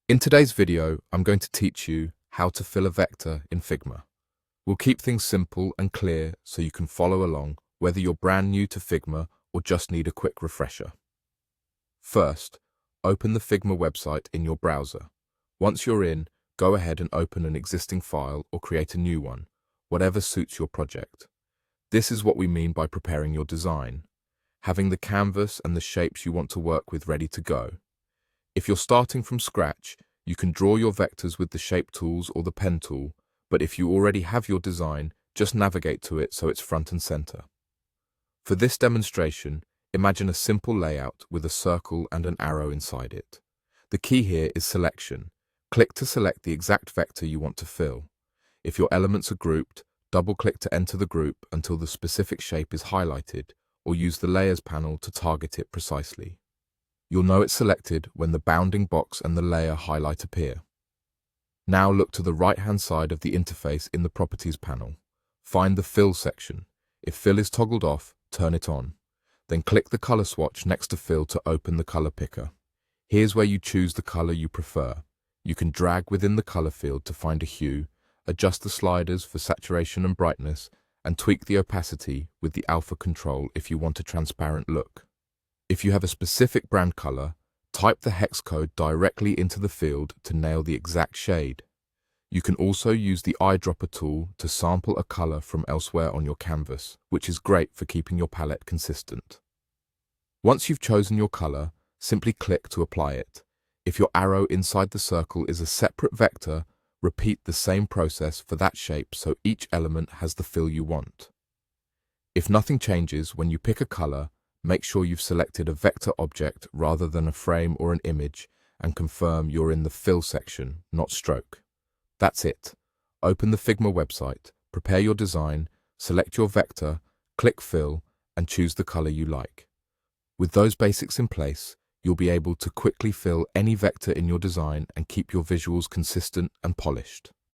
In today's video, I'm going to teach you how to fill a vector in Figma. We'll keep things simple and clear so you can follow along whether you're brand new to Figma or just need a quick refresher. First, open the Figma website in your browser. Once you're in, go ahead and open an existing file or create a new one, whatever suits your project. This is what we mean by preparing your design, having the canvas and the shapes you want to work with ready to go. If you're starting from scratch, you can draw your vectors with the shape tools or the pen tool, but if you already have your design, just navigate to it so it's front and center. For this demonstration, imagine a simple layout with a circle and an arrow inside it. The key here is selection. Click to select the exact vector you want to fill. If your elements are grouped, double-click to enter the group until the specific shape is highlighted, or use the Layers panel to target it precisely. You'll know it's selected when the bounding box and the layer highlight appear. Now look to the right-hand side of the interface in the Properties panel. Find the Fill section. If Fill is toggled off, turn it on. Then click the color swatch next to Fill to open the color picker. Here's where you choose the color you prefer. You can drag within the color field to find a hue, adjust the sliders for saturation and brightness, and tweak the opacity with the alpha control if you want a transparent look. If you have a specific brand color, type the hex code directly into the field to nail the exact shade. You can also use the eyedropper tool to sample a color from elsewhere on your canvas, which is great for keeping your palette consistent. Once you've chosen your color, simply click to apply it. If your arrow inside the circle is a separate vector, repeat the same process for that shape so each element has the fill you want. If nothing changes when you pick a color, make sure you've selected a vector object rather than a frame or an image and confirm you're in the Fill section, not Stroke. That's it. Open the Figma website, prepare your design, select your vector, click Fill, and choose the color you like. With those basics in place, you'll be able to quickly fill any vector in your design and keep your visuals consistent and polished.